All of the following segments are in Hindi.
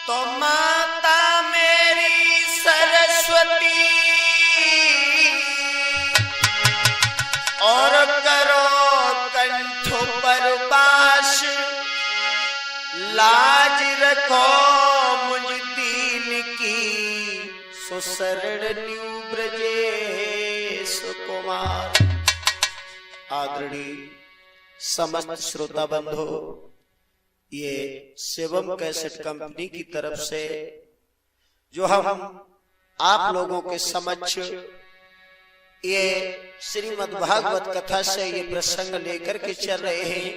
तो माता मेरी सरस्वती और करो कंठ पर बास, लाज रखो मुझ दीन की, सुशरण ब्रजेश कुमार। आदरणीय समस्त श्रोता बंधु, ये शिवम कैसेट कंपनी की तरफ से जो हम आप लोगों के समक्ष ये श्रीमद् भागवत कथा से ये प्रसंग लेकर के चल रहे हैं।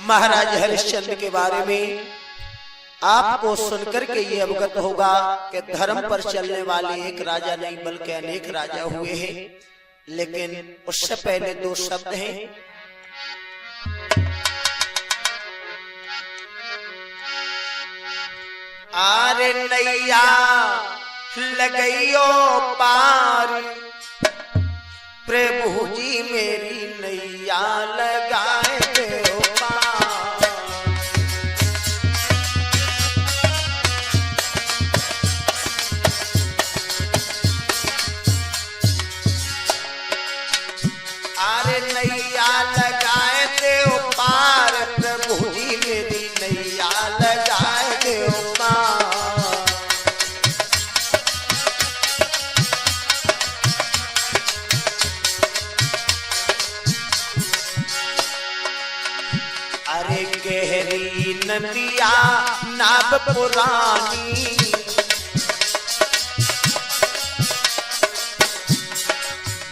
महाराज हरिश्चंद्र के बारे में आपको सुनकर के ये अवगत होगा कि धर्म पर चलने वाले एक राजा नहीं बल्कि अनेक राजा हुए हैं, लेकिन उससे पहले दो शब्द हैं। आरे नैया लगइयो पार, प्रभु जी मेरी नैया लगाए दो पार। आरे नैया लगाए दो पार, प्रभु जी मेरी नैया लगाए दो पार। अरे गहरी नदिया नाव पुरानी,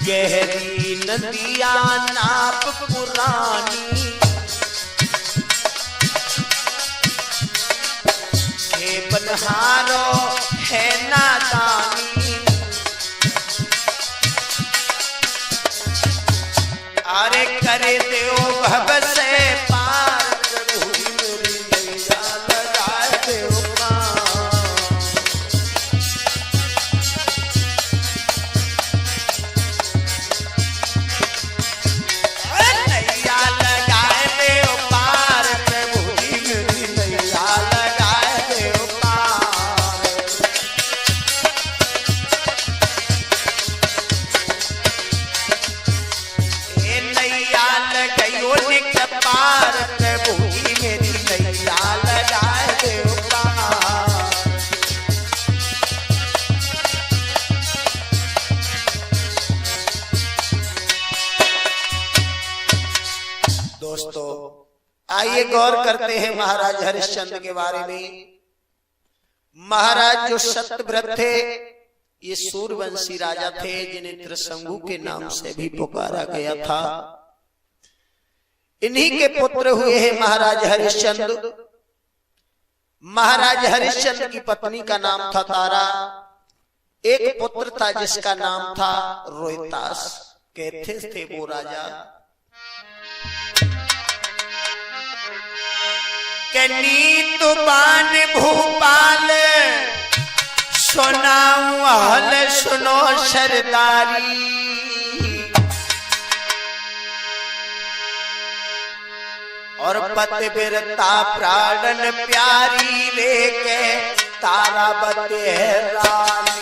गहरी नदिया नाव पुरानी, हे बनहारो है नादानी। अरे करे देव भव से पार, प्रभु मेरी नैया लगाए देव पार। नैया लगाए देव पार, प्रभु जी मेरी नैया लगाए देव पार। ए नैया लगइयो निक पार, प्रभु जी मेरी नैया लगाए देव पार। दोस्तों, आइए गौर करते हैं महाराज हरिश्चंद्र के बारे में। महाराज जो सत्यव्रत थे, ये सूर्यवंशी राजा थे जिन्हें त्रिशंकु के नाम से भी पुकारा गया था। इन्हीं के पुत्र हुए हैं महाराज हरिश्चंद्र। महाराज हरिश्चंद्र की पत्नी का नाम था तारा। एक पुत्र था जिसका नाम था रोहितास। कैथिस थे वो राजा। नीत बान भूपाल सुनाऊं हल सुनो सरदारी, और पति बिरता प्राणन प्यारी, लेके तारा बते रानी।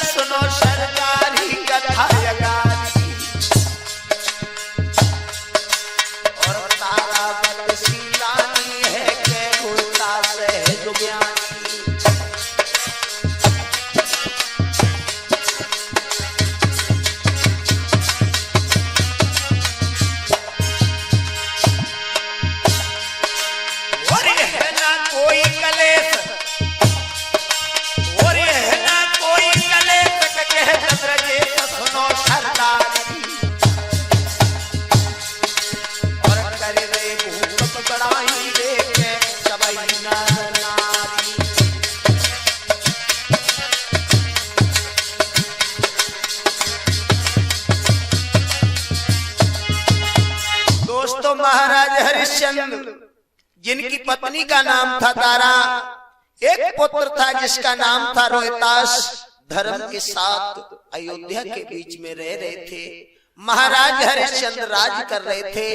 सुनो सरदारी कथा यगारी, और तारा बरसी लानी है के महाराज हरिश्चंद्र जिनकी पत्नी का नाम था तारा, एक पुत्र था जिसका नाम था रोहितास, धर्म के साथ अयोध्या के बीच में रह रहे थे। महाराज हरिश्चंद्र राज कर रहे थे।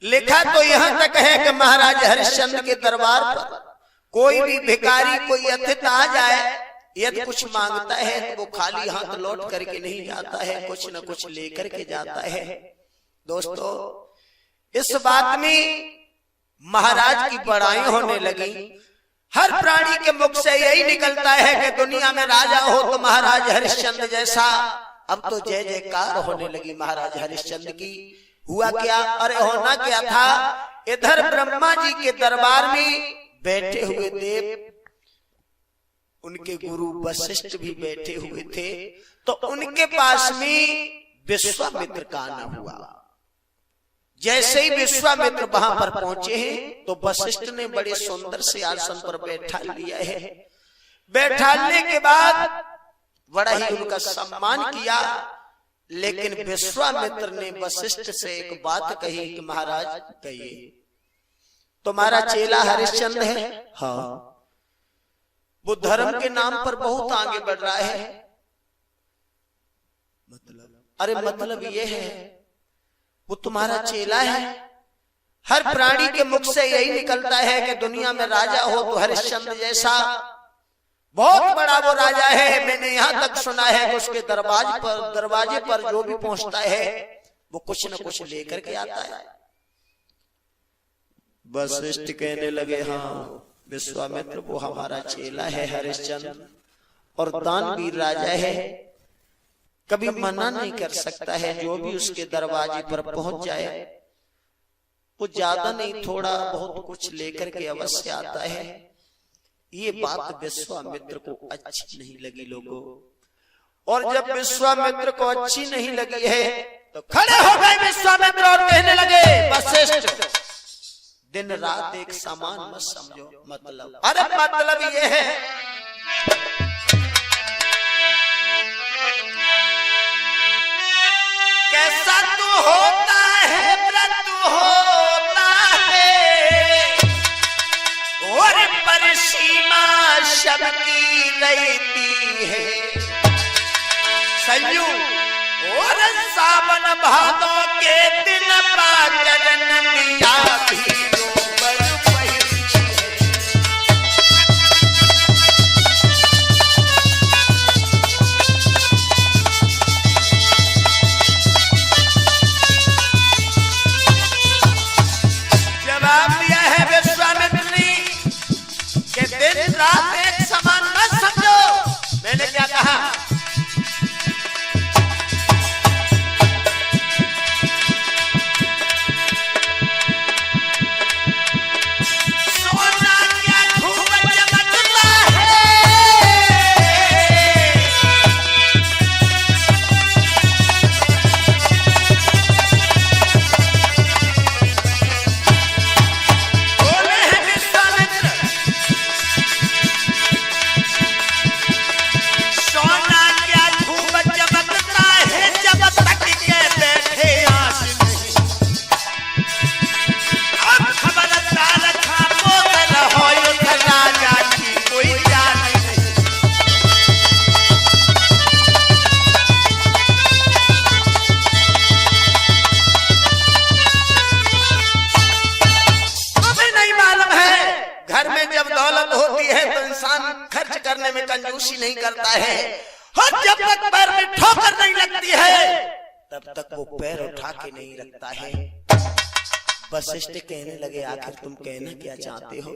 लिखा तो यहां तक है कि महाराज हरिश्चंद्र के दरबार पर कोई भी भिखारी, कोई अतिथि आ जाए, यदि कुछ मांगता है तो वो खाली हाथ लौट करके नहीं जाता है, कुछ न कुछ लेकर के जाता है। दोस्तों, इस बात में महाराज की बड़ाई होने लगी। हर प्राणी के मुख से यही निकलता है कि दुनिया में राजा हो तो महाराज हरिश्चंद्र जैसा। अब तो जय जयकार होने लगी महाराज हरिश्चंद्र की। हुआ क्या? अरे होना क्या था, इधर ब्रह्मा जी के दरबार में बैठे हुए देव, उनके गुरु वशिष्ठ भी बैठे हुए थे। तो उनके पास में विश्वामित्र का आना हुआ। जैसे ही विश्वामित्र वहां पर पहुंचे हैं तो वशिष्ठ ने बड़े सुंदर से आसन पर बैठा लिया है। बैठाने के बाद बड़ा ही उनका सम्मान किया। लेकिन विश्वामित्र ने वशिष्ठ से एक बात कही कि महाराज, कहिए, तुम्हारा चेला हरिश्चंद्र है, हाँ, वो धर्म के नाम पर बहुत आगे बढ़ रहा है। मतलब? अरे मतलब ये है, वो तुम्हारा चेला है। हर प्राणी के मुख से यही निकलता है कि दुनिया में राजा हो तो हरिश्चंद्र जैसा। बहुत बड़ा वो राजा है। मैंने यहां तक सुना है कि उसके दरवाजे पर जो भी पहुंचता है वो कुछ न कुछ लेकर के आता है। वशिष्ठ कहने लगे, हाँ विश्वामित्र वो हमारा चेला है हरिश्चंद्र, और दानवीर राजा है, कभी मना नहीं कर सकता है। जो भी उसके दरवाजे पर पहुंच जाए वो ज्यादा नहीं थोड़ा बहुत कुछ लेकर के अवश्य आता है। ये बात विश्वामित्र को अच्छी नहीं लगी लोगों। और जब विश्वामित्र को अच्छी नहीं लगी है तो खड़े हो गए विश्वामित्र और कहने लगे, वशिष्ठ दिन रात एक समान मत समझो। मतलब? अरे मतलब ये है, कैसा तू होता है व्रत होता है, और पर सीमा शक्ति रहती है। संयू और सावन भादों के दिन पाचन मिया भी रात एक समान मत समझो। मैंने क्या कहा? सोना क्या खूब चमकता है, बोले हैं विश्वामित्र, करने में कंजूसी नहीं करता है, और जब तक पैर में ठोकर नहीं लगती है तब तक वो पैर उठा के नहीं रखता है। वशिष्ठ कहने लगे, आखिर तुम कहना क्या चाहते हो?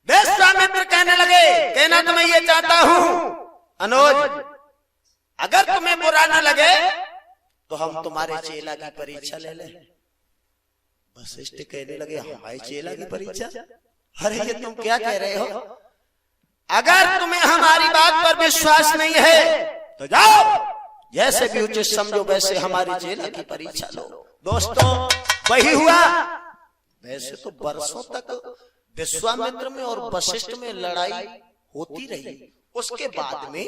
विश्वामित्र कहने लगे, कहना तो मैं ये चाहता हूं अनुज, अगर तुम्हें बुरा न लगे तो हम तुम्हारे चेला की परीक्षा ले लें। वशिष्ठ कहने लगे, हमारे चेला की परीक्षा? अरे ये तुम क्या कह रहे हो? अगर तुम्हें हमारी बात पर विश्वास नहीं है तो जाओ, जैसे भी उचित समझो वैसे हमारी चेला की परीक्षा लो। दोस्तों, वही हुआ। वैसे तो बरसों तक विश्वामित्र में और वशिष्ठ में लड़ाई होती रही। उसके बाद में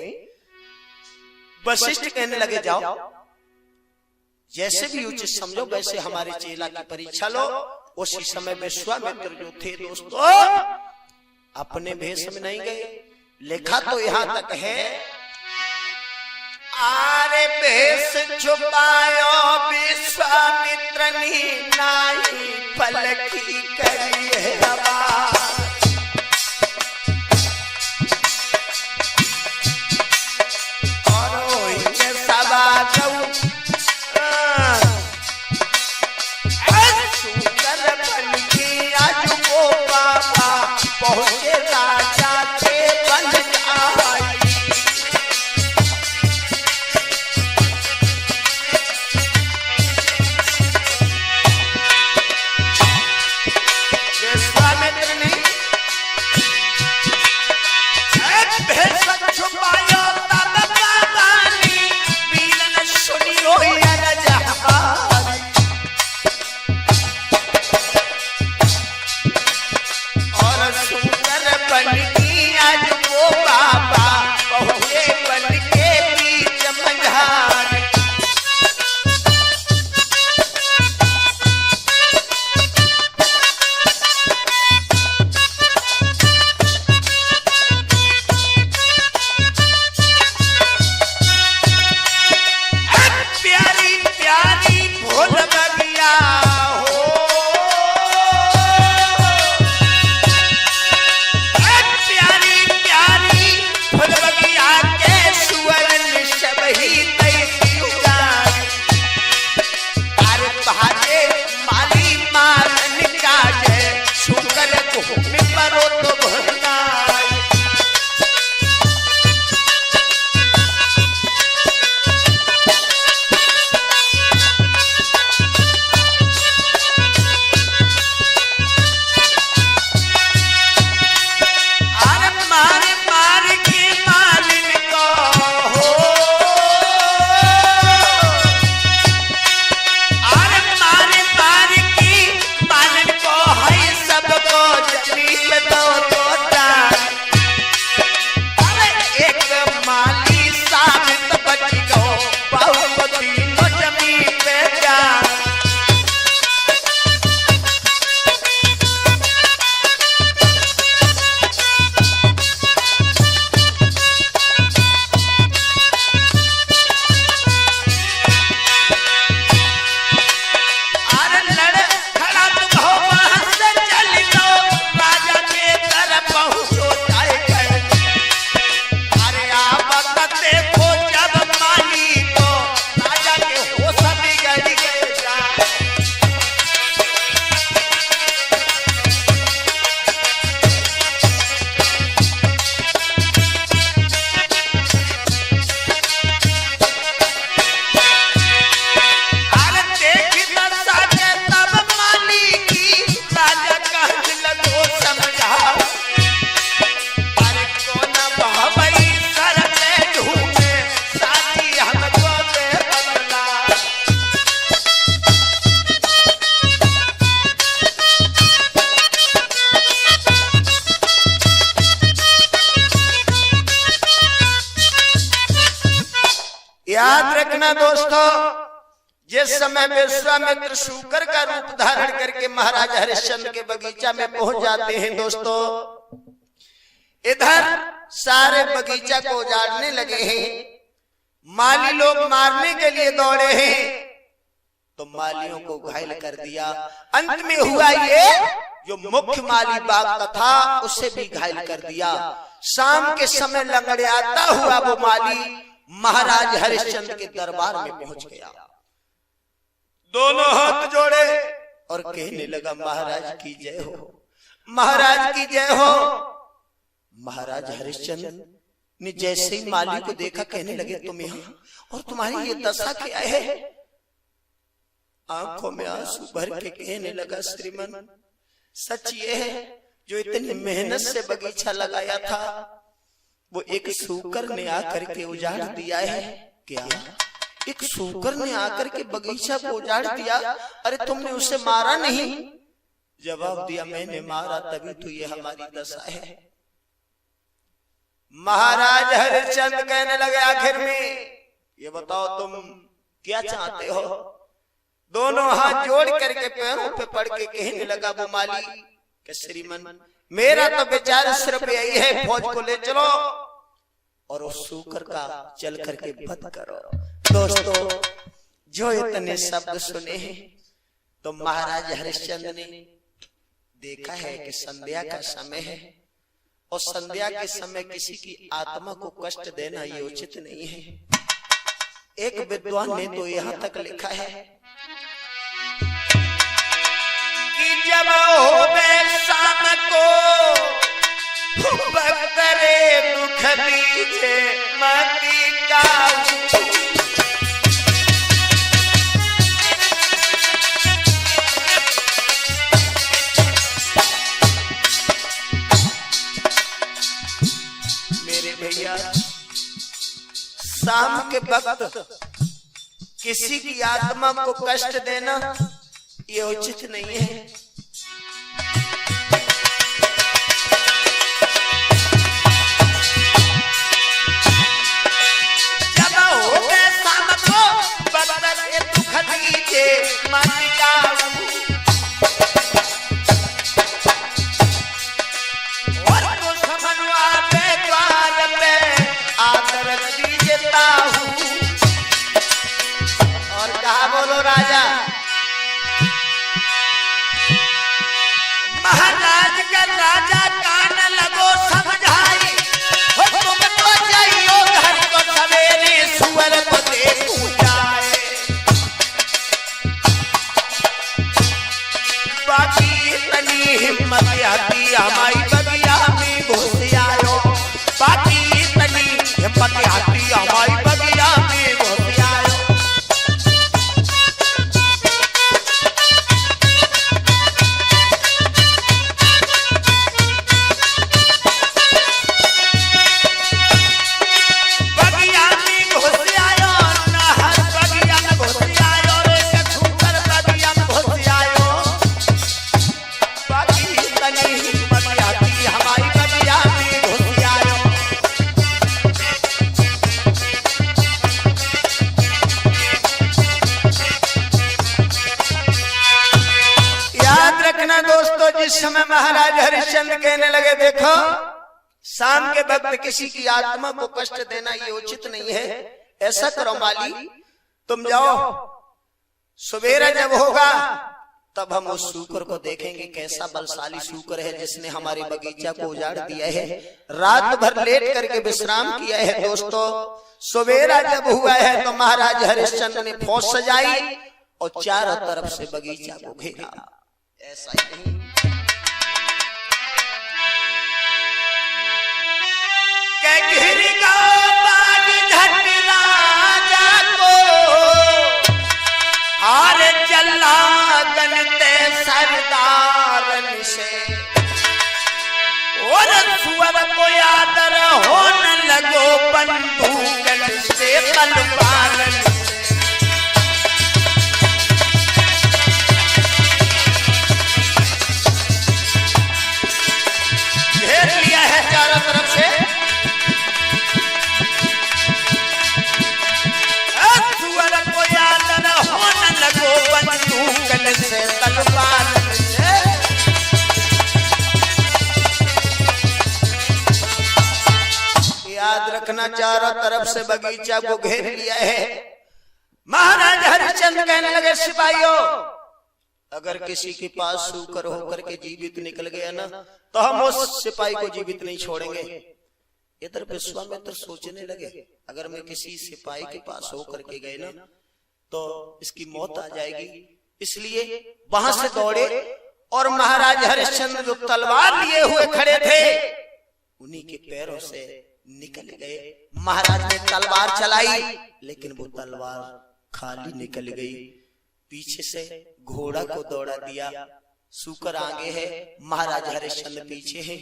वशिष्ठ कहने लगे, जाओ जैसे भी उचित समझो वैसे हमारे चेला की परीक्षा लो। उसी समय विश्वामित्र जो थे दोस्तों अपने भेष में नहीं गए। लिखा तो यहां तक है, आरे भेष छुपायो विश्वामित्र नाई पलकी करिए आवाज। पहुंचे राजा के बन आई। विश्वामित्र ने भेष छुपायो तब बाबानी वीरन सुनियो रजहारी। और सुंदर बन की आज वो बाबा पहुंचे बन के बीच मंझार। प्यारी प्यारी भोल बगिया हो, प्यारी प्यारी भोल बगिया के सुवर्ण सबही तैसी उगार। अरे बहाजे माली मारन काजे सुकर घूम परो तो भरनाई। अरे मार मार के मालिन को हो, अरे मार मार की मालिन को है सबको जमीन दो तोता। अरे एक माली साबित बच गो बहुपति नो जमीन पे जा। अरे लड़ खड़ा तुम हो वहां से चल लो, राजा के तरफ पहुंचो जाए। अरे आप देखो जब माली तो राजा के होश बिगड़ गए जाए। अरे देखी दशा के तब माली की राजा कहने लगो समझा। अरे कौन बहबई सर पे ढूंढे साथी हमको दे बदला। याद रखना दोस्तों, जिस समय विश्वामित्र शूकर का रूप धारण करके महाराज हरिश्चंद्र के बगीचा में पहुंच जाते हैं दोस्तों, इधर सारे बगीचा को उजाड़ने लगे हैं। माली लोग मारने के लिए दौड़े हैं तो मालियों को घायल कर दिया। अंत में हुआ ये, जो मुख्य माली बाग का था उसे भी घायल कर दिया। शाम के समय लंगड़ाता हुआ वो माली महाराज हरिश्चंद्र के दरबार में पहुंच गया। दोनों हाथ जोड़े और कहने लगा, महाराज की जय हो, महाराज की जय हो। महाराज हरिश्चंद्र ने जैसे ही माली को देखा कहने लगे, तुम यहाँ और तुम्हारी ये दशा क्या है? आंखों में आंसू भर के कहने लगा, श्रीमान सच ये है, जो इतनी मेहनत से बगीचा लगाया था वो एक सूकर ने आकर के उजाड़ दिया है। क्या एक सूकर ने आकर के बगीचा को उजाड़ दिया? अरे तुमने उसे मारा नहीं? जवाब दिया, मैंने मारा तभी तो ये हमारी दशा है। महाराज हरिश्चंद्र कहने लगे, आखिर में ये बताओ तुम क्या चाहते हो? दोनों हाथ जोड़ करके पैरों पे पड़ के कहने लगा वो माली कि श्रीमन मेरा तो विचार सिर्फ यही है, फौज को ले चलो और उस सूकर का चल करके वध करो। दोस्तों जो इतने शब्द सुने हैं तो महाराज हरिश्चंद्र ने देखा है कि संध्या का समय है और संध्या के समय किसी की आत्मा को कष्ट देना ये उचित नहीं है। एक विद्वान ने तो यहाँ तक लिखा है कि जब होवे शाम को बकरे दुख दीजे मती का शाम के वक्त किसी की आत्मा को कष्ट देना ये उचित नहीं है। जब हो गए शाम को बदले दुख दीजे मन जाऊं और दुश्मनवा पे द्वार पे आदर दीजेता हूँ। और कहा बोलो राजा महाराज का राजा कान लगो समझाई तुम तो जाइयो घर को सवेरे सुअर को देखूं जाए। बाकी इतनी हिम्मत आती हमारी बगिया में घुस आयो, बाकी इतनी हिम्मत आती हमारी बगिया में घुस आयो। दोस्तों जिस समय महाराज हरिश्चंद्र कहने लगे देखो शाम के वक्त किसी की आत्मा को कष्ट देना ये उचित नहीं है, ऐसा करो माली तुम जाओ सवेरा जब होगा तब हम उस सूकर को देखेंगे कैसा बलशाली सूकर है जिसने हमारे बगीचा को उजाड़ दिया है, रात भर लेट करके विश्राम किया है। दोस्तों सवेरा जब हुआ है तो महाराज हरिश्चंद्र ने फौज सजाई और चारों तरफ से बगीचा को घेरा। ऐसा ही नहीं घेरेगा बाग धन राजा को हार चला गनते सरदारन से और सुअर को आदर होने लगो बंदूकन से तलवारन से। घेर लिया है चारों तरफ से बंदूकन से तलवार से। याद रखना चारों तरफ से बगीचा को घेर लिया है। महाराज हरिश्चंद्र कहने लगे सिपाहियों अगर किसी के पास सूकर होकर के जीवित निकल गया ना तो हम उस सिपाही को जीवित नहीं छोड़ेंगे। इधर विश्वामित्र सोचने लगे अगर मैं किसी सिपाही के पास होकर के गए ना तो इसकी मौत आ जाएगी, इसलिए वहां से दौड़े और महाराज हरिश्चंद्र जो तलवार लिए हुए खड़े थे उन्हीं के पैरों से निकल गए। महाराज ने तलवार चलाई लेकिन वो तलवार खाली निकल गई। पीछे से घोड़ा को दौड़ा दिया, सूकर आगे है, महाराज हरिश्चंद्र पीछे हैं,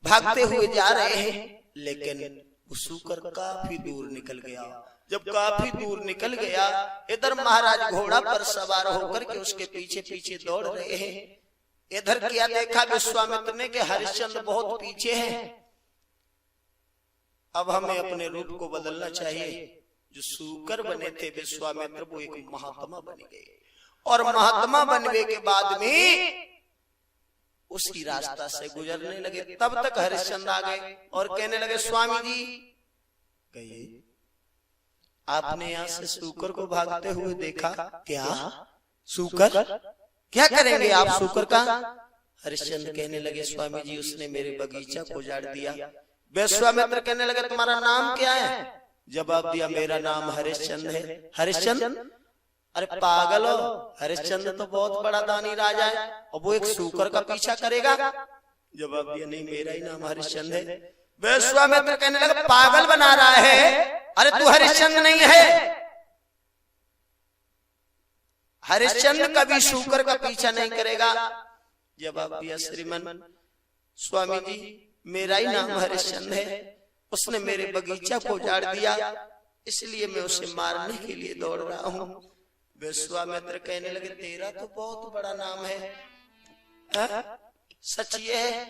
भागते हुए जा रहे हैं लेकिन वो सूकर काफी दूर निकल गया। जब काफी दूर निकल गया इधर महाराज घोड़ा पर सवार होकर के उसके पीछे पीछे दौड़ रहे हैं। इधर क्या देखा विश्वामित्र ने कि हरिश्चंद्र बहुत पीछे हैं, अब हमें अपने रूप को बदलना चाहिए। जो सूकर बने थे विश्वामित्र वो एक महात्मा बन गए और महात्मा बनने के बाद में उसी रास्ता से गुजरने लगे। तब तक हरिश्चंद्र आ गए और कहने लगे, स्वामी जी कहिए, आपने यहाँ से सूकर को भागते हुए देखा क्या? सूकर? क्या करेंगे आप सूकर का? हरिश्चंद्र कहने लगे, स्वामी जी उसने मेरे बगीचा को उजाड़ दिया। विश्वामित्र कहने लगे, तुम्हारा नाम क्या है? जवाब दिया, मेरा नाम हरिश्चंद्र है। हरिश्चंद्र? अरे पागल हो, हरिश्चंद्र तो बहुत बड़ा दानी राजा है और वो एक सूकर का पीछा करेगा? जवाब दिया, नहीं मेरा ही नाम हरिश्चंद्र है। विश्वामित्र कहने लगे, पागल बना रहा है, अरे तू हरिश्चंद्र नहीं है। हरिश्चंद्र कभी सूकर का पीछा नहीं करेगा। जवाब दिया, श्रीमन स्वामी जी मेरा ही नाम हरिश्चंद्र है, उसने मेरे बगीचा को उजाड़ दिया, इसलिए मैं उसे मारने के लिए दौड़ रहा हूँ। विश्वामित्र कहने लगे, तेरा तो बहुत बड़ा नाम है, सच ये है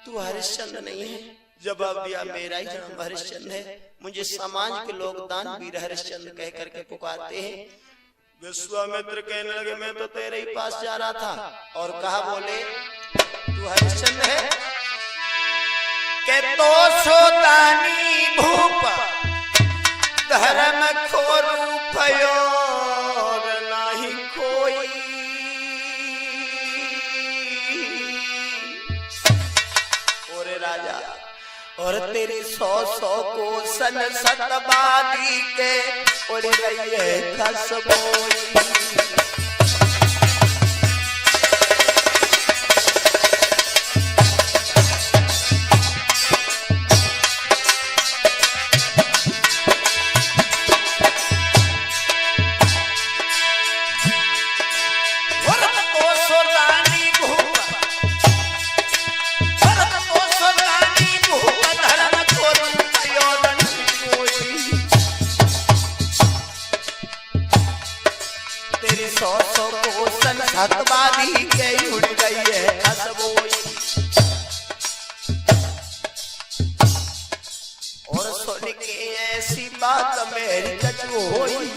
तू हरिश्चंद्र नहीं है? जवाब दिया, मेरा ही नाम हरिश्चंद्र है, मुझे समाज के लोग दानवीर हरिश्चंद्र कह करके पुकारते हैं। विश्वामित्र कहने लगे, मैं तो तेरे ही पास जा रहा था और कहा, बोले तू हरिश्चंद्र है? के तो सो दानी भूप धर्म खोरू पयोर नहीं कोई। और राजा और तेरी 100 को सन सतबादी के उड़ गई है खसबोई। हतबादी के उड़ गई है खसबोई। और सुन के ऐसी बात मेरी कचोई,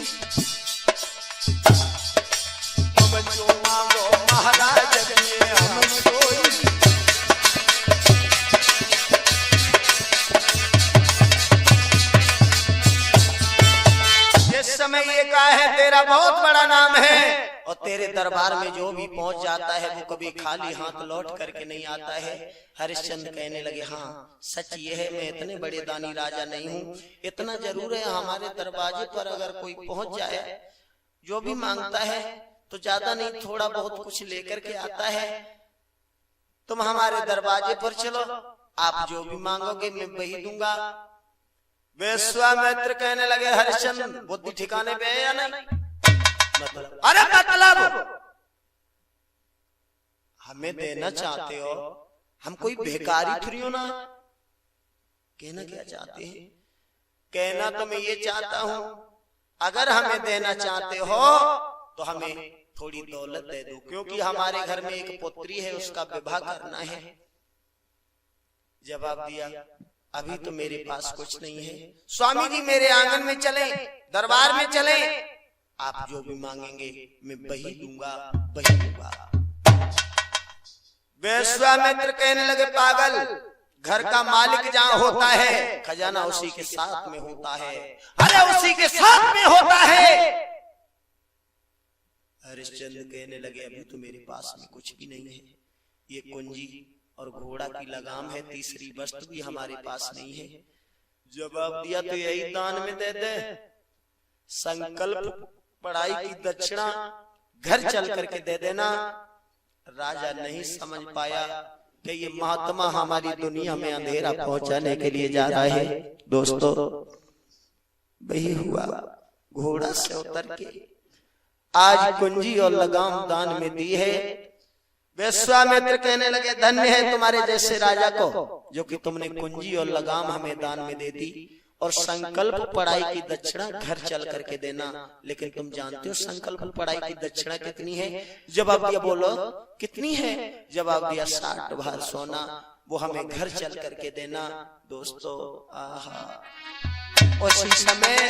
तुम जो मांगो महाराज में हम सोई। जिस समय ये कहा है तेरा बहुत बड़ा नाम है और तेरे दरबार में जो भी पहुंच जाता है वो कभी खाली हाथ लौट करके नहीं आता है। हरिश्चंद्र कहने लगे, हाँ सच ये है, मैं इतने बड़े दानी राजा नहीं हूँ, इतना जरूर है हमारे दरवाजे पर अगर कोई पहुंच जाए, जो भी मांगता है तो ज्यादा नहीं थोड़ा बहुत कुछ लेकर के आता है। तुम हमारे दरवाजे पर चलो, आप जो भी मांगोगे मैं वही दूंगा। विश्वामित्र कहने लगे, हरिश्चंद्र बुद्धि ठिकाने पे है या नहीं? मतलब? अरे मतलब हमें देना चाहते हो, हम कोई भिखारी थोड़ी हो ना। कहना क्या चाहते हैं? कहना तो मैं ये चाहता हूं, अगर हमें देना चाहते हो तो हमें थोड़ी दौलत दे दो, क्योंकि हमारे घर में एक पुत्री है, उसका विवाह करना है। जवाब दिया, अभी तो मेरे पास कुछ नहीं है। स्वामी जी मेरे आंगन में चले, दरबार में चले, आप जो भी मांगेंगे मैं वही दूंगा, वही दूंगा। विश्वामित्र कहने लगे, पागल, घर का मालिक जहां होता है खजाना उसी के साथ में होता है। अरे उसी के साथ में होता है। हरिश्चंद्र कहने लगे, अभी तो मेरे पास में कुछ भी नहीं है, ये कुंजी और घोड़ा की लगाम है, तीसरी वस्तु भी हमारे पास नहीं है। जवाब दिया, तो यही दान में दे दे। संकल्प पढ़ाई की दक्षिणा घर चल करके दे देना। राजा नहीं समझ पाया कि ये महात्मा हमारी दुनिया में अंधेरा पहुंचाने के लिए जा रहा है। दोस्तों वही हुआ, घोड़ा से उतर के आज कुंजी और लगाम दान में दी है। विश्वामित्र कहने लगे, धन्य है तुम्हारे जैसे राजा को जो कि तुमने कुंजी और लगाम हमें दान में दे दी और संकल्प पढ़ाई की दक्षिणा घर चल करके देना। लेकिन तुम जानते हो संकल्प पढ़ाई की दक्षिणा कितनी है? जवाब दिया, बोलो कितनी है? जवाब दिया, 60 भार सोना, वो हमें घर चल करके देना। दोस्तों आहा, उसी समय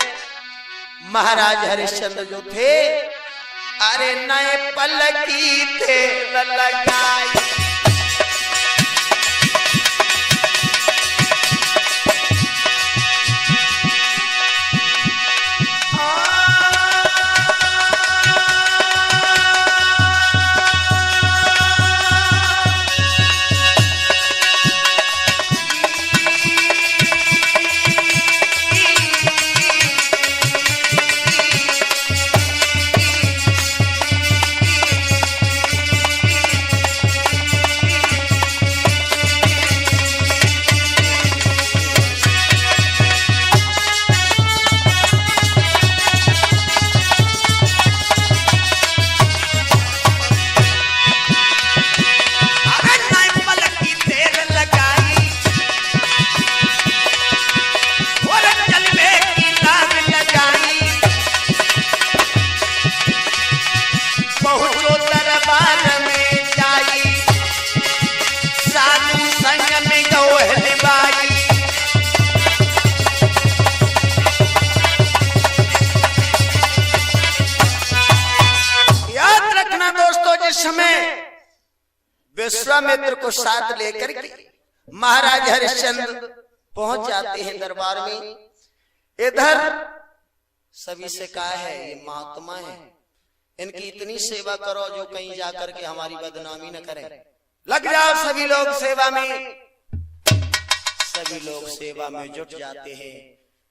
महाराज हरिश्चंद्र जो थे अरे नए पलकी तेल लगाई। समय विश्वामित्र को साथ लेकर के महाराज हरिश्चंद्र पहुंच जाते हैं दरबार में। इधर सभी से कहा है ये महात्मा है, इनकी इतनी सेवा करो जो कहीं जाकर के हमारी बदनामी न करें। लग जाओ सभी लोग सेवा में। सभी लोग सेवा में जुट जाते हैं।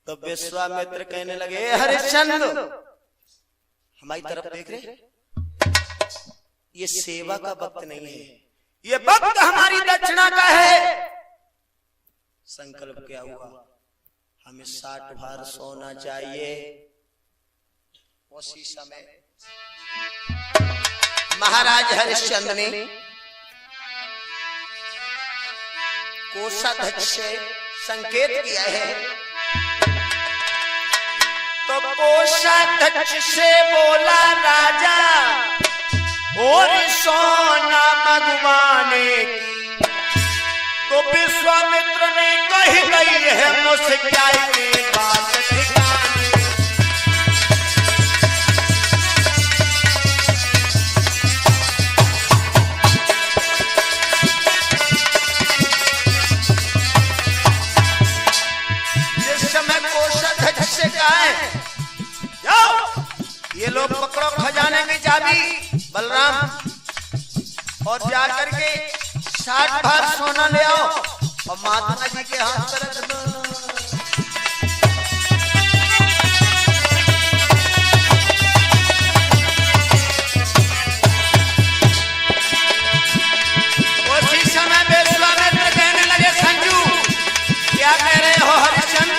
तो विश्वामित्र कहने लगे हरिश्चंद्र हमारी तरफ देख रहे, ये सेवा का वक्त नहीं है, ये वक्त हमारी दक्षिणा का है। संकल्प क्या हुआ, हमें 60 भार सोना चाहिए। उसी समय महाराज हरिश्चंद्र ने कोषाध्यक्ष से संकेत किया है। तो कोषाध्यक्ष से बोला राजा और सोना मंगवाने की। तो विश्वामित्र ने कही गई है मुस्काई की बात ठिकाने। जिस समय कोषाध्यक्ष से कहा है जाओ ये लोग पकड़ो खजाने की चाबी बलराम, और जाकर के 60 भार सोना ले आओ और महात्मा जी के हाथ पर रख दो। उसी समय विश्वामित्र कहने लगे संजू क्या कह रहे हो हरिश्चंद्र?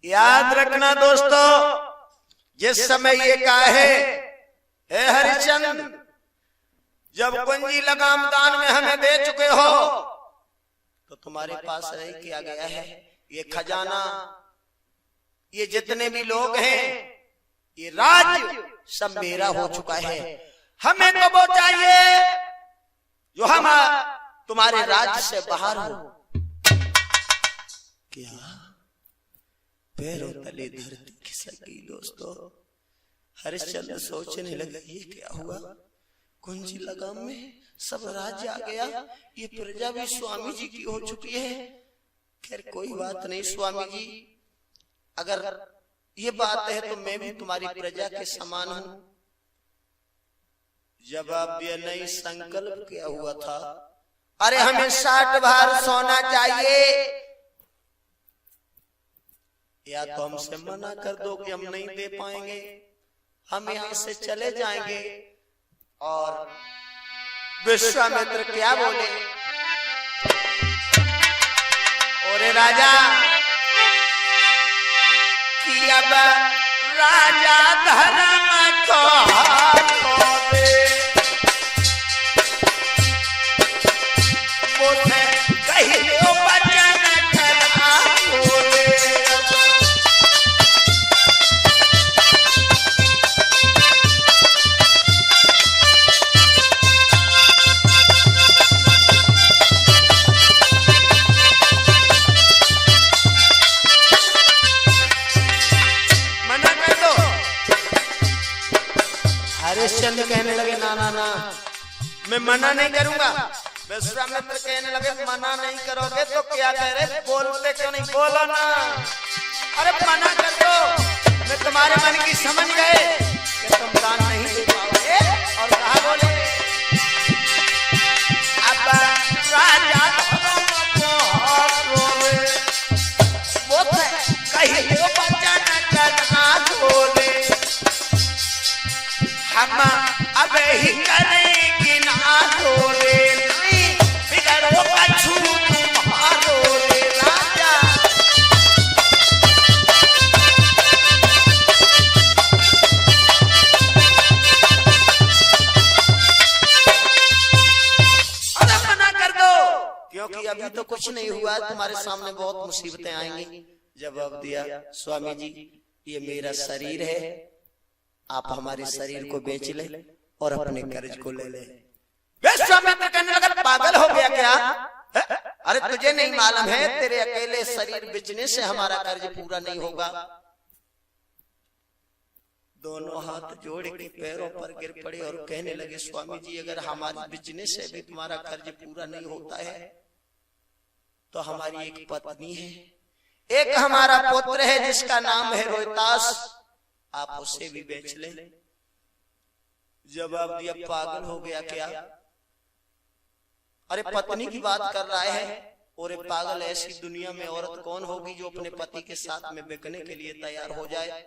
याद रखना दोस्तों, जिस समय ये कहा है हे हरिश्चंद्र जब कुंजी लगाम दान में हमें दे चुके हो तो तुम्हारे पास रह किया गया है ये खजाना, ये जितने भी लोग हैं, ये राज्य सब मेरा हो चुका है। हमें तो वो चाहिए जो हम तुम्हारे राज्य से बाहर हो। क्या पैरों तले धरती खिसक गई दोस्तों। हरिश्चंद्र सोचने लगे ये क्या हुआ, कुंजी लगाम में सब राज्य आ गया, ये प्रजा भी स्वामी जी की हो चुकी है। खैर कोई बात नहीं स्वामी जी, अगर ये बात है तो मैं भी तुम्हारी प्रजा के समान हूं। जब आप ये नई संकल्प किया हुआ था, अरे हमें 60 भार सोना चाहिए, या तो हमसे मना कर दो कि हम नहीं दे पाएंगे, हम यहां से चले जाएंगे। और विश्वामित्र क्या बोले, ओरे राजा अब राजा धर्म को हारोगे मुझे कहियो बचन करा बोले हरिश्चंद्र कहने लगे ना ना ना मैं मना नहीं करूंगा। विश्वामित्र कहने लगे मना नहीं करोगे तो क्या कह रहे बोलते क्यों नहीं बोलो ना। अरे मना कर दो मैं तुम्हारे मन की समझ गए कि तुम दान नहीं दे पाओगे। और कहा बोले अब राजा को हारोगे मुझे कहियो बचन करना बोले हम अब ही करेंगे ना बोले नहीं बिगड़ो कछु तुम्हारो रे राजा। अरे मना कर दो क्योंकि अभी तो कुछ नहीं हुआ तुम्हारे सामने बहुत मुसीबतें आएंगी। जवाब दिया स्वामी जी ये मेरा शरीर है आप हमारे शरीर को बेच ले और अपने कर्ज को ले ले। विश्वामित्र कहने लगा पागल हो गया क्या? अरे तुझे नहीं मालूम है तेरे अकेले शरीर बेचने से हमारा कर्ज पूरा नहीं होगा। दोनों हाथ जोड़ के पैरों पर गिर पड़े और कहने लगे स्वामी जी अगर हमारे बेचने से भी तुम्हारा कर्ज पूरा नहीं होता है तो हमारी एक पत्नी है एक हमारा पुत्र है जिसका नाम है रोहितास आप उसे भी बेच ले। जवाब दिया पागल हो गया क्या? अरे पत्नी की बात कर रहा है और पागल ऐसी दुनिया में औरत कौन होगी जो अपने पति के साथ में बिकने के लिए तैयार हो जाए।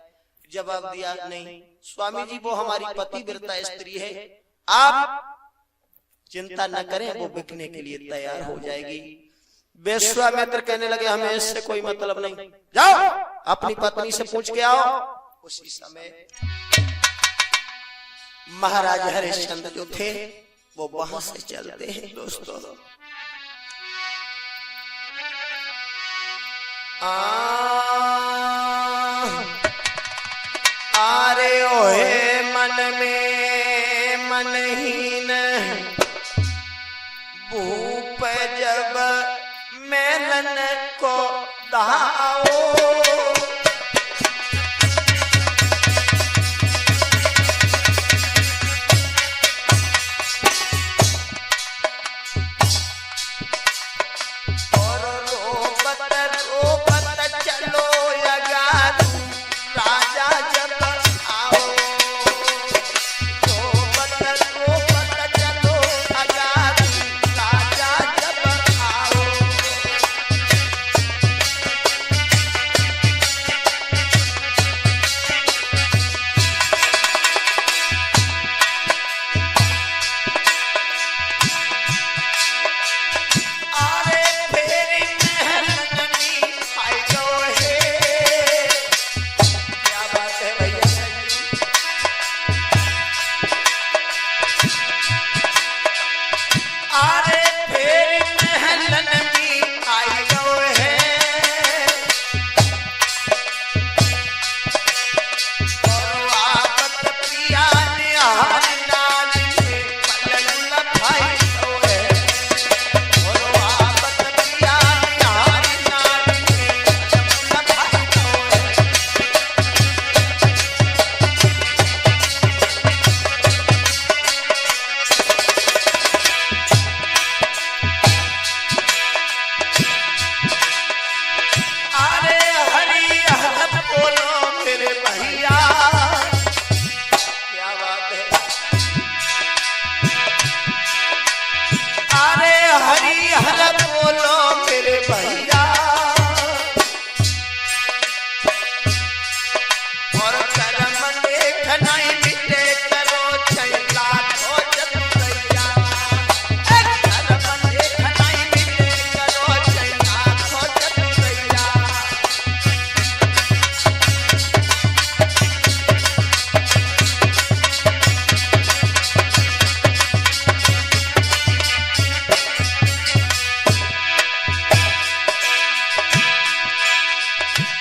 जवाब दिया नहीं स्वामी जी वो हमारी पतिव्रता स्त्री है आप चिंता न करें वो बिकने के लिए तैयार हो जाएगी। विश्वामित्र कहने लगे हमें इससे कोई मतलब नहीं जाओ अपनी पत्नी से पूछ के आओ। उसी समय महाराज हरिश्चंद्र जो थे वो वहां से चलते हैं दोस्तों। आरे ओहे मन में मनहीन भूप जब मैलन को दाओ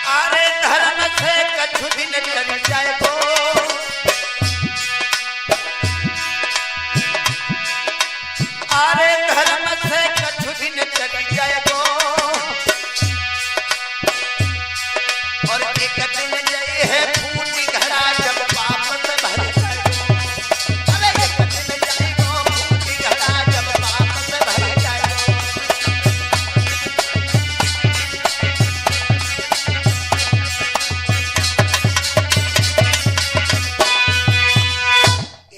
अरे धर्म से कछु दिन टल जाए गो, अरे धर्म से कछु दिन टल जाए गो, और एक दिन जाए है फूटी घड़ा जब वापस भर जाए गो। अरे एक दिन जाए गो फूटी घड़ा जब वापस भर जाए गो।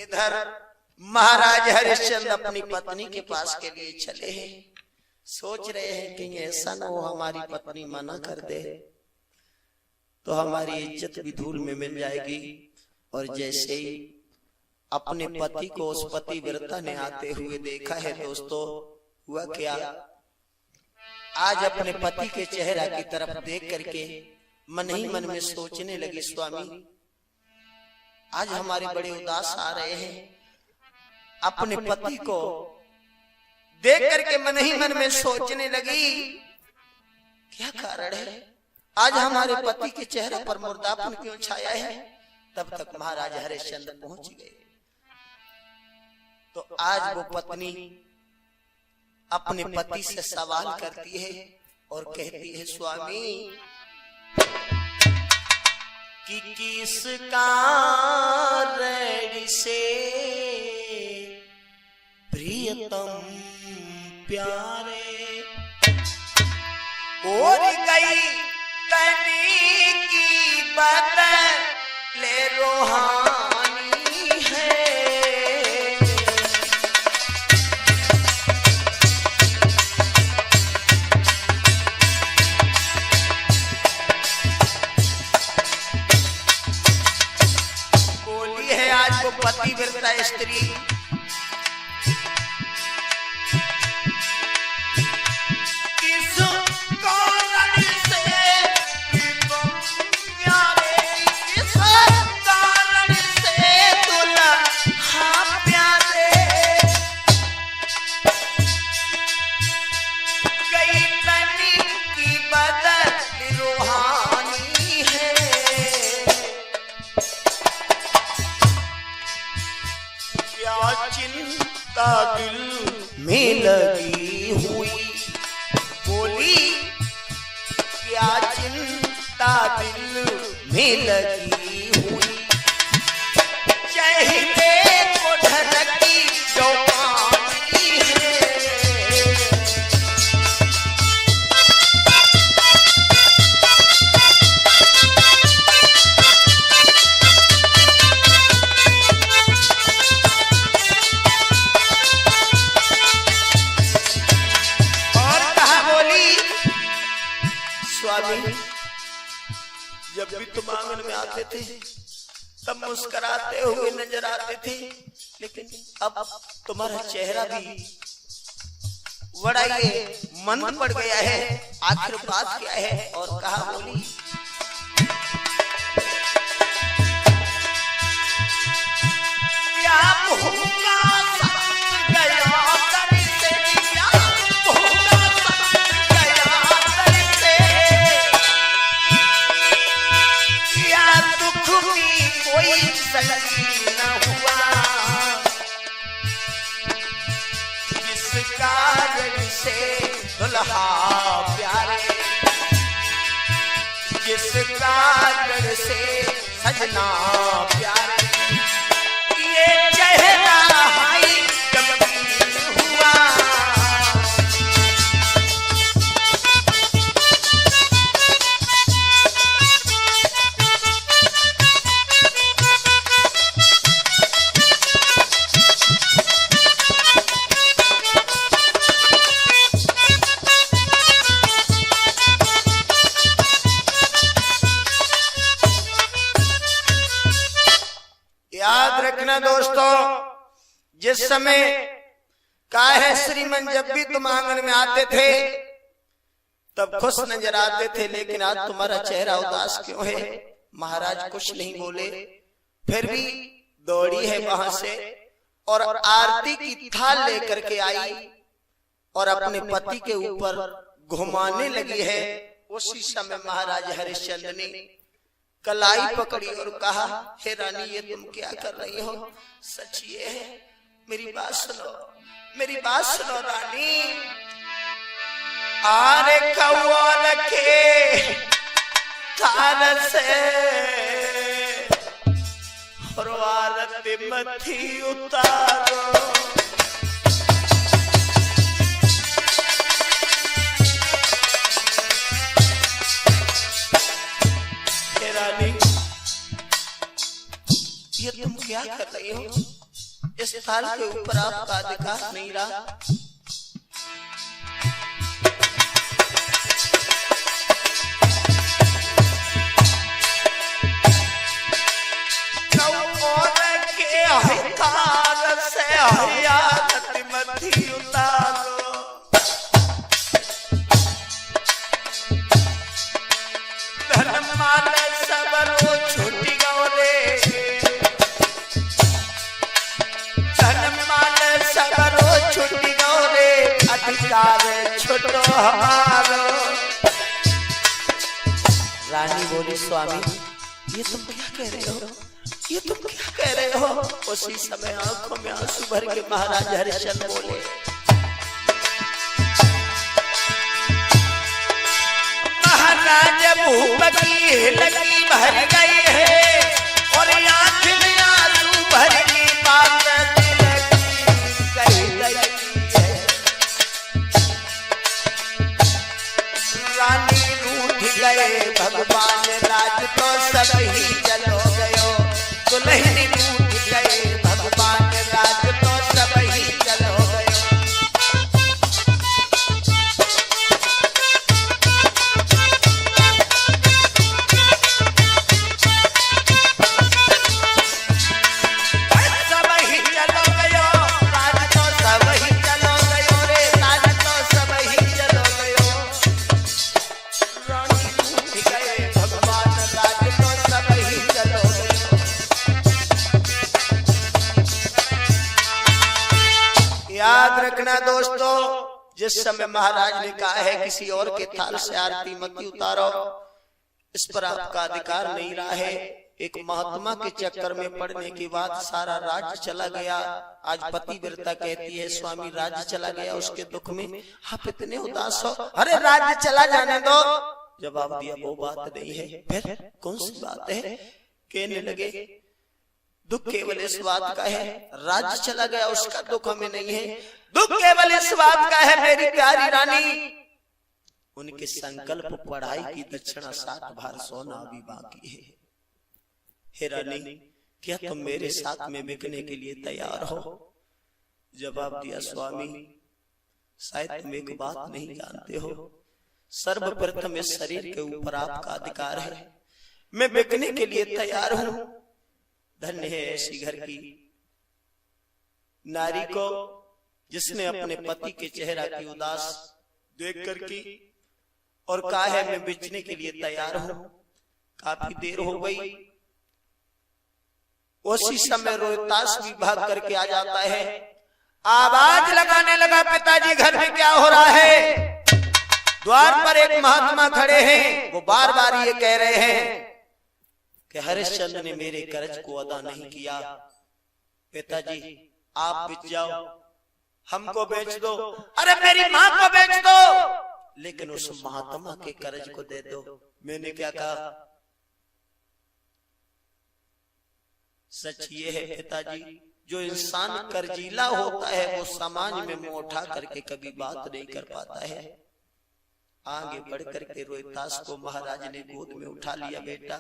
इधर महाराज हरिश्चंद्र अपनी पत्नी के पास के लिए चले हैं, सोच रहे हैं कि ऐसा न हो हमारी पत्नी मना कर दे तो हमारी इज्जत भी धूल में मिल जाएगी। और जैसे ही अपने पति को उस पतिव्रता ने आते हुए देखा है दोस्तों, हुआ क्या, आज अपने पति के चेहरा की तरफ देख करके मन ही मन में सोचने लगी, स्वामी आज हमारे बड़े उदास आ रहे हैं। अपने पति को देख करके मन ही मन में सोचने लगी, क्या कारण है आज हमारे पति के चेहरे पर मुर्दापन क्यों छाया है। तब तक महाराज हरिश्चंद्र पहुंच गए। तो आज वो पत्नी अपने पति से सवाल करती है और कहती है, स्वामी कि किस कारण से प्रियतम प्यारे और गई तनी की बदले रूहानी है। बोली है आज वो पतिव्रता स्त्री, चिंता दिल में लगी हुई। बोली क्या चिंता दिल में लगी हुई, चेहरे को ढलकी जो पानी है। जब भी तुम आंगन में आते थे तब मुस्कुराते हुए नजर आते थे, लेकिन अब तुम्हारा चेहरा भी बड़ा ये मंद पड़ गया है। आखिर बात क्या है? और कहा, बोली क्या भूखा कोई सही न हुआ, जिस कारण से दुल्हा प्यारे, जिस कारण से सजना प्यारे, ये चेहरा हाई गमगीन हुआ। याद रखना दोस्तों, जिस समय का है श्रीमन, जब भी तुम आंगन में आते थे तब खुश नजर आते थे, लेकिन आज तुम्हारा चेहरा उदास क्यों है? महाराज कुछ नहीं बोले, फिर भी दौड़ी है वहां से और आरती की थाल लेकर के आई और अपने पति के ऊपर घुमाने लगी है उसी समय महाराज हरिश्चंद्र ने कलाई पकड़ी और कहा, हे रानी ये तुम क्या कर रही हो? सच ये है, मेरी बात सुनो, मेरी बात सुनो रानी। आरे कौआ के तार से और आरती मथी उतारो, ये तुम क्या कर रही हो? इस थाल के ऊपर आपका अधिकार नहीं रहा। कौन के अधिकार से आरती मथी उतारो, धर्म मान सबरो छूटी गो रे, छुट्टी गौरे अधिकार छोटो हमारो। रानी बोली, स्वामी ये तुम क्या कह रहे हो? ये तुम क्या कह रहे हो? उसी समय आंखों में आंसू भर के महाराज हरिश्चंद्र बोले, महाराज भूप की लगी भर गई है और आंख में आंसू भर की बात रानी रूठ गए भगवान राज तो सब ही चलो गयो, दुल्हन रूठ गए भगवान राज तो सब ही चलो गयो। सब ही चलो गयो राज तो सब ही चलो गयो रे, राज तो सब ही चलो गयो। भगवान राज तो सब ही चलो गयो। याद रखना दोस्तों, जिस समय महाराज ने कहा है किसी और के थाल से आरती मत उतारो, इस पर आपका अधिकार नहीं रहा है। एक महात्मा के चक्कर में पड़ने के बाद सारा राज्य चला गया। आज पतिव्रता कहती है स्वामी राज्य चला गया, उसके दुख में आप इतने उदास हो। अरे राज्य चला जाने दो। जवाब दिया, वो बात नहीं है। फिर कौन सी बात है? कहने लगे, दुख केवल इस बात का है, राज्य चला गया उसका दुख हमें नहीं है। दुख केवल इस बात का है मेरी प्यारी रानी, उनके संकल्प पढ़ाई की दक्षिणा 7 भार सोना अभी बाकी है। हे रानी, क्या तुम मेरे साथ में बिकने के लिए तैयार हो? जवाब दिया, स्वामी शायद तुम एक बात नहीं जानते हो, सर्वप्रथम इस शरीर के ऊपर आपका अधिकार है। मैं बिकने के लिए तैयार हूं। धन्य है ऐसी घर की नारी को जिसने अपने पति के चेहरा की उदास देख कर की और कहा है मैं बेचने के लिए तैयार हूं। काफी देर हो गई। उसी समय रोहतास भी भाग करके आ जाता है, आवाज लगाने लगा, पिताजी घर में क्या हो रहा है? द्वार पर एक महात्मा खड़े हैं, वो बार बार ये कह रहे हैं कि हरिश्चंद्र ने मेरे कर्ज को अदा नहीं किया। पिताजी आप बेच जाओ, हमको बेच दो। अरे मेरी माँ को बेच दो, लेकिन उस महात्मा के कर्ज को दे दो। मैंने क्या कहा? सच ये है पिताजी, जो इंसान कर्जीला होता है वो समाज में मुंह उठा करके कभी बात नहीं कर पाता है। आगे बढ़ करके रोहतास को महाराज ने गोद में उठा लिया। बेटा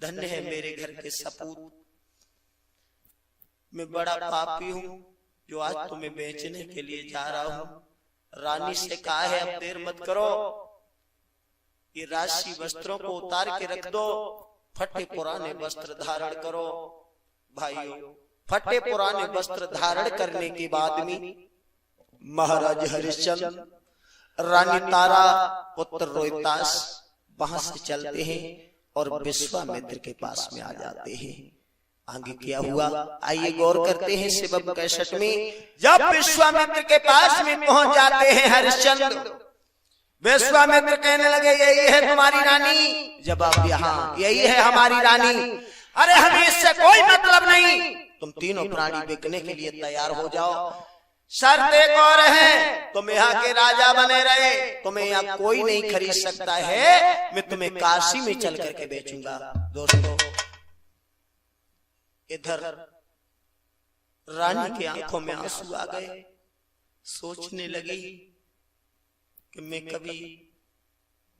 धन्य है मेरे घर के सपूत, मैं बड़ा पापी हूँ जो आज तुम्हें बेचने के लिए जा रहा हूँ। रानी से कहा है अब देर मत करो, ये राशि वस्त्रों को उतार के रख दो, फटे पुराने वस्त्र धारण करो। भाइयों, फटे पुराने वस्त्र धारण करने के बाद में महाराज हरिश्चंद्र, रानी तारा, पुत्र रोहतास वहां से चलते हैं और विश्वामित्र के पास में आ जाते हैं। आगे क्या हुआ आइए गौर करते हैं शिवम कैसेट में। जब विश्वामित्र के पास में पहुंच जाते हैं हरिश्चंद्र, विश्वामित्र कहने लगे यही है तुम्हारी रानी? जवाब दिया हाँ यही है हमारी रानी। अरे हमें इससे कोई मतलब नहीं, तुम तीनों प्राणी बिकने के लिए तैयार हो जाओ। शर्त एक और है, तुम यहाँ के राजा बने रहे, तुम्हें यहाँ कोई नहीं खरीद सकता है, मैं तुम्हें काशी में चल करके बेचूंगा। दोस्तों इधर रानी की आंखों में आंसू आ गए, सोचने लगी कि मैं कभी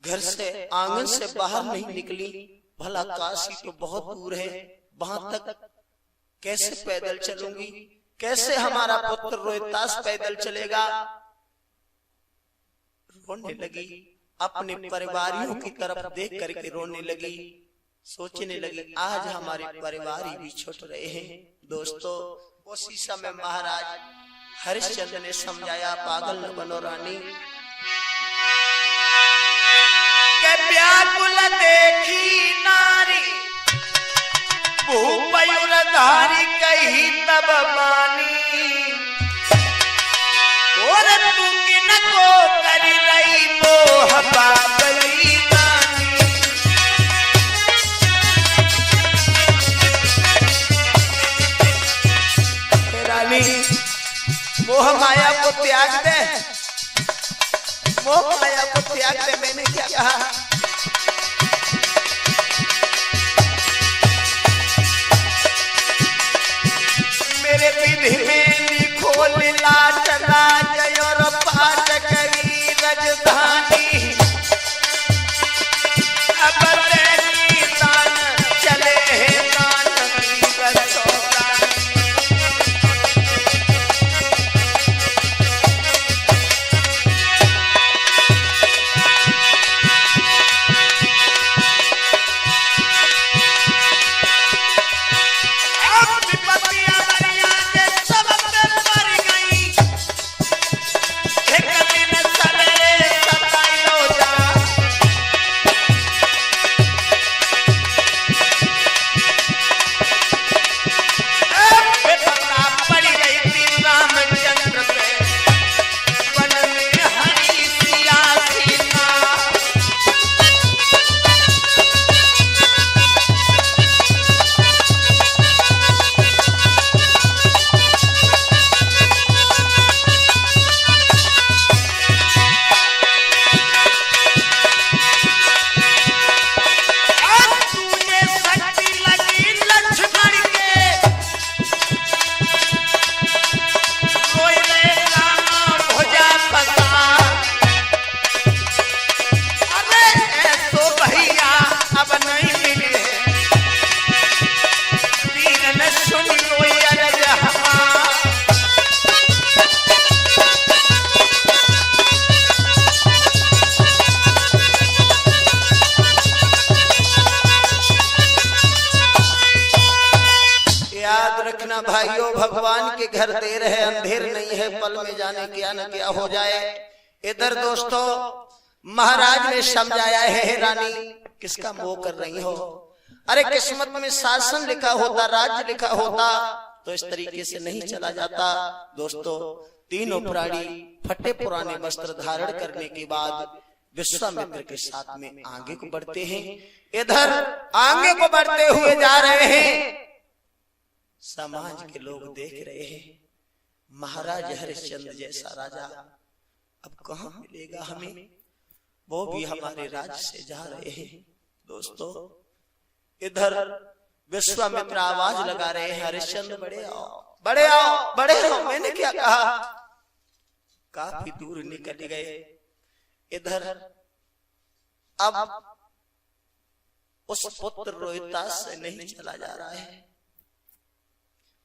घर से आंगन से बाहर नहीं निकली, भला काशी तो बहुत दूर है, वहां तक कैसे पैदल चलूंगी, कैसे हमारा पुत्र रोहितास पैदल चलेगा। रोने लगी, अपने परिवारियों की तरफ देख करके रोने लगी, सोचने लगी आज हमारे परिवार ही भी छूट रहे हैं। दोस्तों उसी समय महाराज हरिश्चंद्र ने समझाया पागल न बनो रानी, के व्याकुल देखी नारी भूपयुर धारी कही तब मानी, और तू किन को कर रही मोह पागली रानी। मोह माया को त्याग दे, मोह माया को त्याग दे। मैंने क्या कहा? मेरे विधि में लिखो लीलाट राज और पाट करी राजधानी, अब तेरी दान चले है दान की बरसों। भाइयों भगवान के घर देर है अंधेर नहीं है, पल में जाने क्या न क्या हो जाए। इधर दोस्तों महाराज ने समझाया है रानी किसका मोह कर रही हो? अरे किस्मत में शासन लिखा होता, राज्य लिखा होता तो इस तरीके से नहीं चला जाता। दोस्तों तीनों प्राणी फटे पुराने वस्त्र धारण करने के बाद विश्वामित्र के साथ में आगे को बढ़ते हैं। इधर आगे को बढ़ते हुए जा रहे हैं, समाज के लोग देख रहे हैं महाराज हरिश्चंद्र जैसा राजा अब कहां मिलेगा हमें, वो भी हमारे राज्य से जा रहे हैं। दोस्तों इधर विश्वामित्र आवाज लगा रहे हैं हरिश्चंद्र बड़े आओ बड़े आओ बड़े आओ। मैंने क्या कहा? काफी दूर निकल गए। इधर अब उस पुत्र रोहितास से नहीं चला जा रहा है,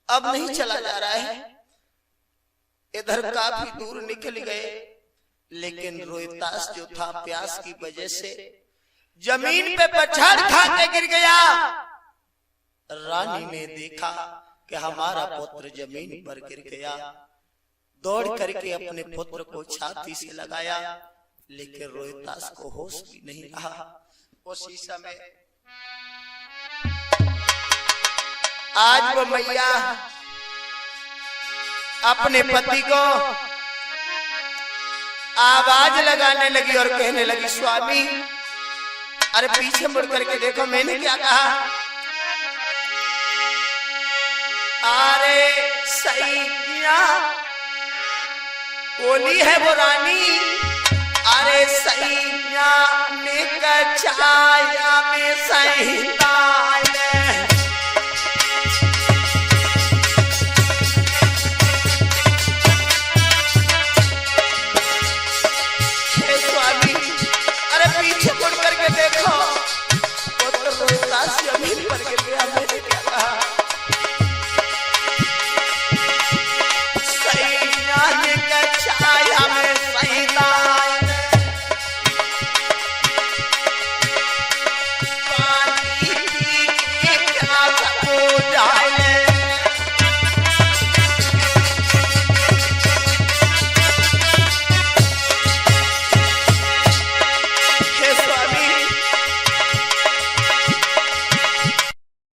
अब नहीं चला जा रहा है। इधर काफी दूर निकल गए, लेकिन रोहितास जो था प्यास की वजह से जमीन पे पछाड़ खाते गिर गया। रानी ने देखा कि हमारा पुत्र जमीन पर गिर गया, दौड़ करके अपने पुत्र को छाती से लगाया, लेकिन रोहितास को होश भी नहीं रहा। उसी समय आज वो मैया अपने पति को आवाज लगाने लगी और कहने लगी, स्वामी अरे पीछे मुड़ करके देखो मैंने क्या कहा। अरे सैया बोली है वो रानी, अरे सैया ने कछाया में सैतान पीछे मुड़ करके देखो, वो तो रोता सी अमीर पर गिर गया।